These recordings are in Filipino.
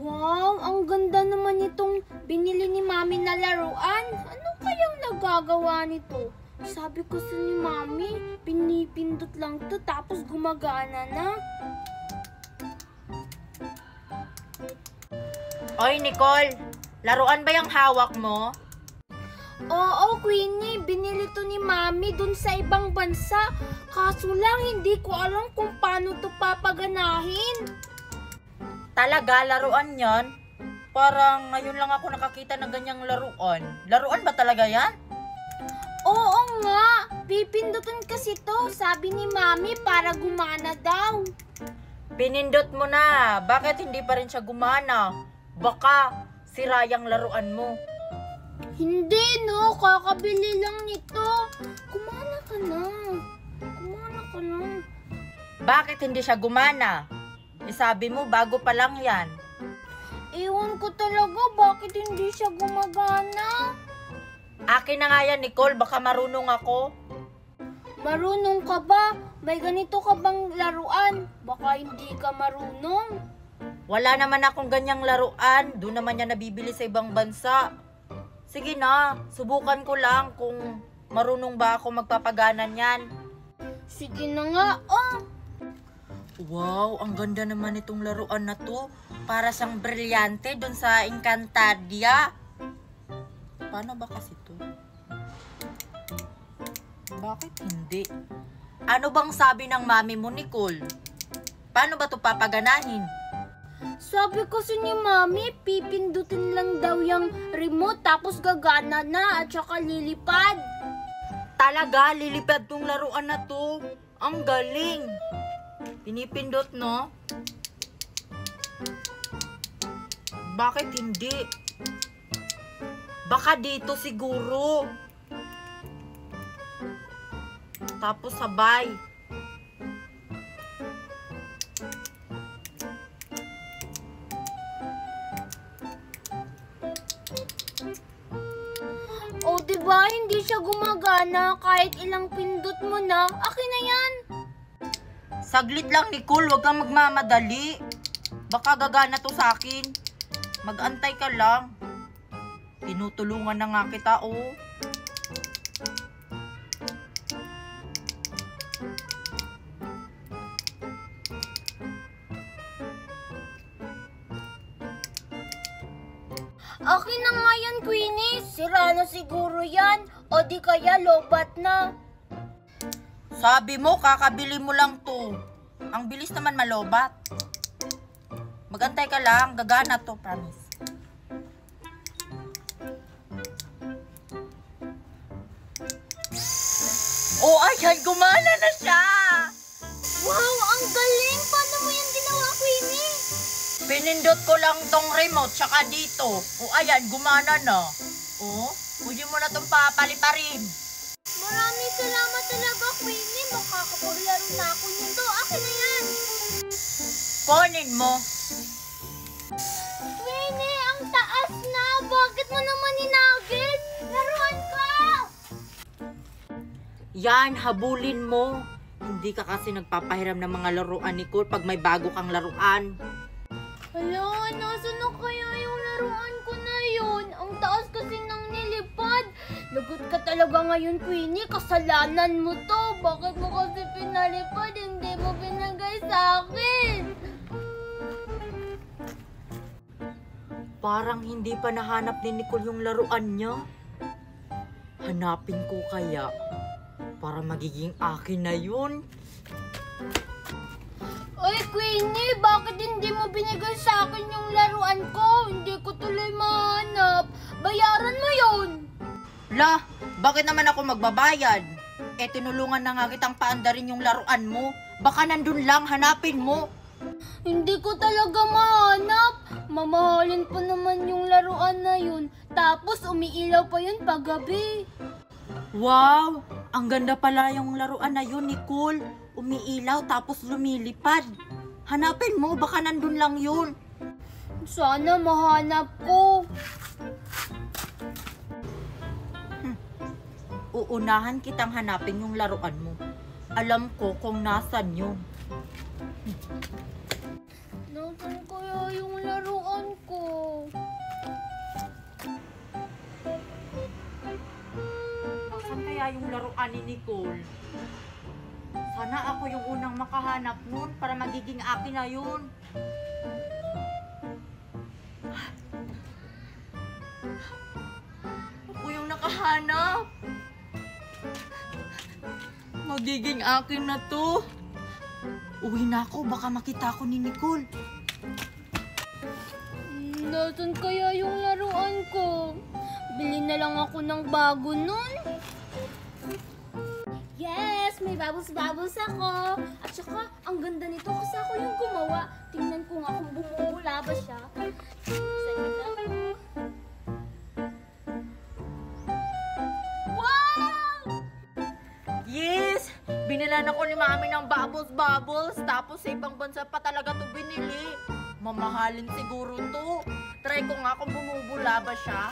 Wow, ang ganda naman itong binili ni Mami na laruan. Ano kayang nagagawa nito? Sabi ko sa ni Mami, pinipindot lang to tapos gumagana na. Oy, Nicole, laruan ba yung hawak mo? Oo, Queenie, binili to ni Mami dun sa ibang bansa. Kaso lang, hindi ko alam kung paano to papaganahin. Talaga, laruan yan? Parang ngayon lang ako nakakita ng ganyang laruan. Laruan ba talaga yan? Oo nga, pipindutin kasi to, sabi ni Mami, para gumana daw. Pinindot mo na. Bakit hindi pa rin siya gumana? Baka sira yung laruan mo. Hindi no, kakabili lang nito. Kumana ka na. Kumana ka na. Bakit hindi siya gumana? Sabi mo, bago pa lang yan. Ewan ko talaga, bakit hindi siya gumagana? Akin na nga yan, Nicole. Baka marunong ako. Marunong ka ba? May ganito ka bang laruan? Baka hindi ka marunong. Wala naman akong ganyang laruan. Doon naman yan nabibili sa ibang bansa. Sige na, subukan ko lang kung marunong ba ako magpapaganan yan. Sige na nga, oh. Wow, ang ganda naman itong laruan na to. Para siyang brilyante doon sa Encantadia. Paano ba kasi to? Bakit hindi? Ano bang sabi ng mami mo, Nicole? Paano ba to papaganahin? Sabi kasi ni Mami, pipindutin lang daw yung remote tapos gagana na at saka lilipad. Talaga, lilipad tong laruan na to. Ang galing. Pinipindot, no? Bakit hindi? Baka dito siguro. Tapos sabay. O diba, hindi siya gumagana kahit ilang pindot mo na. Akin na yan. Saglit lang, Nicole. Huwag kang magmamadali. Baka gagana to sa akin. Mag-antay ka lang. Tinutulungan na nga kita, oh. Akin na nga yan, Queenie. Sira na siguro yan. O di kaya lobat na. Sabi mo, kakabili mo lang to. Ang bilis naman malobat. Mag-antay ka lang. Gagana to, promise. Oh, ayan, gumana na siya! Wow, ang galing! Paano mo yan ginawa, Queenie? Pinindot ko lang tong remote, tsaka dito. O, ayan, gumana na. O, pwede mo na tong papaliparin. Maraming salamat talaga, Queenie. Makakapaglaro na ako nito. Akin na yan. Kunin mo. Queenie, ang taas na. Bakit mo naman inagit? Laruan ka! Yan, habulin mo. Hindi ka kasi nagpapahiram ng mga laruan, Nicole, pag may bago kang laruan. Hala, nasan na kaya yung laruan ko na yun? Ang taas kasi ng nilipad. Lagot ka talaga ngayon, Queenie. Kasalanan mo to. Bakit mo kasi pinalipad? Hindi mo binagay sa akin. Parang hindi pa nahanap ni Nicole yung laruan niya. Hanapin ko kaya para magiging akin na yun. Oy, Queenie, bakit hindi mo binigay sa akin yung laruan ko? Hindi ko tuloy mahanap. Bayaran mo yun. La, bakit naman ako magbabayad? Eh, tinulungan na nga kitang paandarin yung laruan mo. Baka nandun lang, hanapin mo. Hindi ko talaga mahanap. Mamahalin pa naman yung laruan na yun. Tapos umiilaw pa yun paggabi. Wow, ang ganda pala yung laruan na yun, Nicole. Umiilaw tapos lumilipad. Hanapin mo, baka nandun lang yun. Sana mahanap ko. Uunahan kitang hanapin yung laruan mo. Alam ko kung nasan yun. Nasaan kaya yung laruan kaya yung laruan ni Nicole? Sana ako yung unang makahanap nun para magiging akin na yun. Ako yung nakahanap. Magiging akin na to. Uwi na ako, baka makita ako ni Nicole. Nasaan kaya yung laruan ko? Bili na lang ako ng bago nun. Yes! May bubbles-bubbles ako. At saka, ang ganda nito kasi ako yung gumawa. Tingnan ko nga kung bumubula ba siya. Saglit ako. Wow! Yes! Binilan ako ni Mami ng bubbles-bubbles. Tapos sa ibang bansa pa talaga to binili. Mamahalin siguro to. Try ko nga kung bumubula ba siya.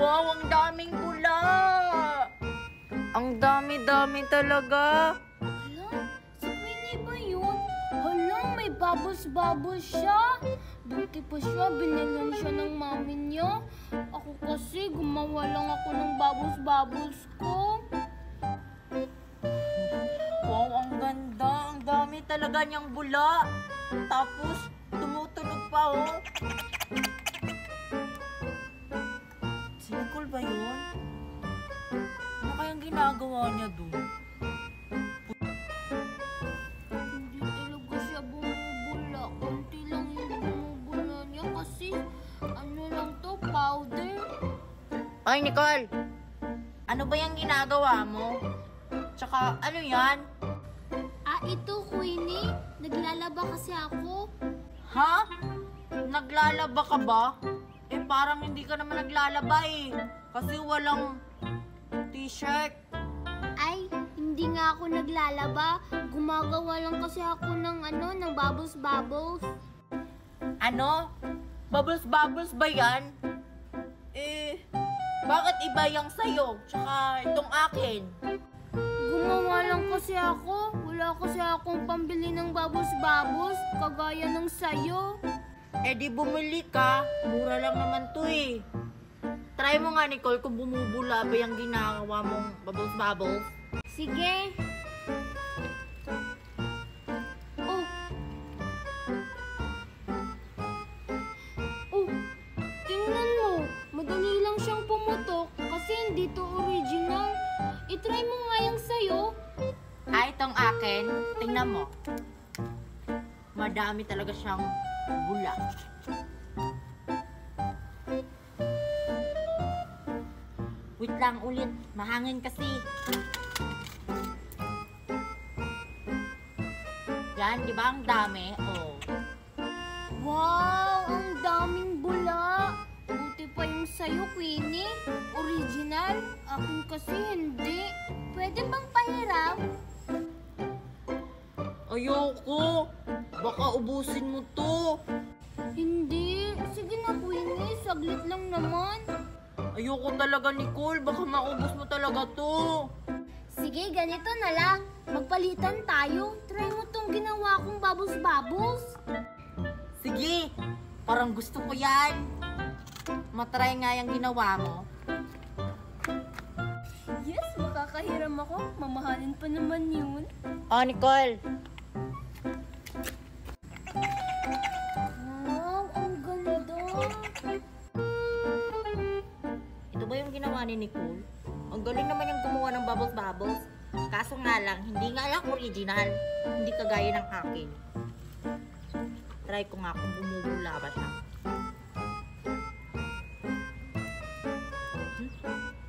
Wow, ang daming bula! Ang dami-dami talaga. Hala, si Queenie ba yun? Hala, may bubbles-bubbles siya. Buti pa siya, binilan siya ng mami niya. Ako kasi, gumawa lang ako ng bubbles-bubbles ko. Wow, ang ganda. Ang dami talaga niyang bula. Tapos, tumutunog pa, oh. Si Nicole ba yun? Ano kayang ginagawa niya doon? Hindi talaga siya bumubula. Konti lang yung bumubula niya kasi ano lang to, powder. Ay, Nicole! Ano ba yung ginagawa mo? Tsaka, ano yan? Ito, Queenie. Naglalaba kasi ako. Ha? Naglalaba ka ba? Eh, parang hindi ka naman naglalaba eh. Kasi walang t-shirt. Ay, hindi nga ako naglalaba. Gumagawa lang kasi ako ng bubbles-bubbles. Ano? Bubbles-bubbles ba yan? Eh, bakit iba yung sayo? Tsaka itong akin? Gumawa lang kasi ako. Wala kasi akong pambili ng bubbles-bubbles. Kagaya ng sayo. Eh di bumili ka. Mura lang naman to eh. Try mo nga, Nicole, kung bumubula ba yung ginagawa mong bubbles-bubbles. Sige. Oh. Oh. Tingnan mo. Madali lang siyang pumutok kasi hindi to original. I-try mo nga yung sayo. Itong akin, tingnan mo. Madami talaga siyang bula. Wait lang ulit, mahangin kasi. Yan, di ba ang dami? Oh. Wow! Ang daming bula! Buti pa yung sayo, Queenie. Original. Akin kasi hindi. Pwede bang pahiram? Ayoko! Baka ubusin mo to. Hindi. Sige na, Queenie. Saglit lang naman. Ayoko talaga, Nicole. Baka maubos mo talaga to. Sige, ganito na lang. Magpalitan tayo. Try mo tong ginawa kong bubbles-bubbles. Sige, parang gusto ko yan. Matry nga yung ginawa mo. Yes, makakahiram ako. Mamahalin pa naman yun. Oh, Nicole. Wow, ang ganda. Ito ba yung ginawa ni Nicole? Ang galing naman yung gumawa ng bubbles-bubbles. Kaso nga lang, hindi nga lang original. Hindi kagaya ng akin. Try ko nga kung bumubula ba siya.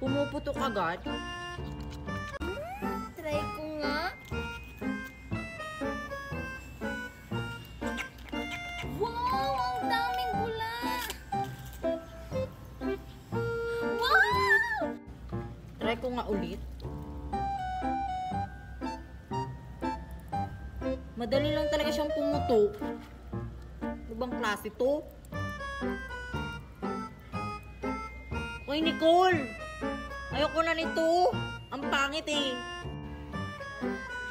Pumuputok agad. Try ko nga. Wow, ang daming bula. Wow! Try ko nga ulit. Madali lang talaga siyang pumutok. Ano bang klase to? Uy, Nicole! Ayoko na nito. Ang pangit eh.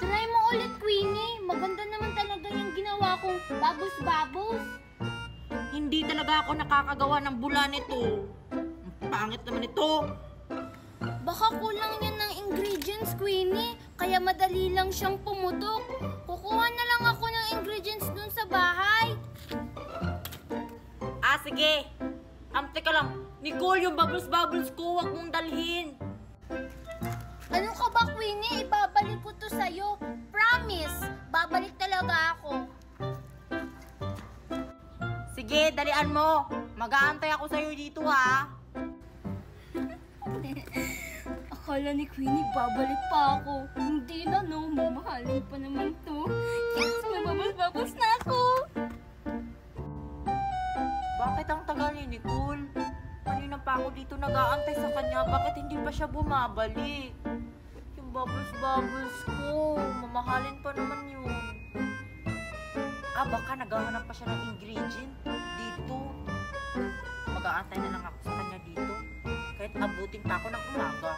Try mo ulit, Queenie. Maganda naman talaga yung ginawa kong bubbles-bubbles. Hindi talaga ako nakakagawa ng bula nito. Ang pangit naman ito. Baka kulang yan ng ingredients, Queenie. Kaya madali lang siyang pumutok. Kukuha na lang ako ng ingredients dun sa bahay. Ah, sige. Teka lang. Nicole, yung bubbles ko, wag mong dalhin. Ano ka ba, Queenie? Ibabalik ko to sa'yo. Promise, babalik talaga ako. Sige, dalian mo. Mag-aantay ako sa'yo dito, ha? Akala ni Queenie, babalik pa ako. Hindi na, no. Mamahalin pa naman to. Yes, mababas-babas na ako. Bakit ang tagal ni Nicole? Kanina pa ako dito nag-aantay sa kanya. Bakit hindi pa siya bumabalik? Yung bubbles ko. Mamahalin pa naman yun. Ah, baka naghahanap pa siya ng ingredient dito. Mag-aantay na lang ako sa kanya dito. Kahit abutin pa ako ng umaga.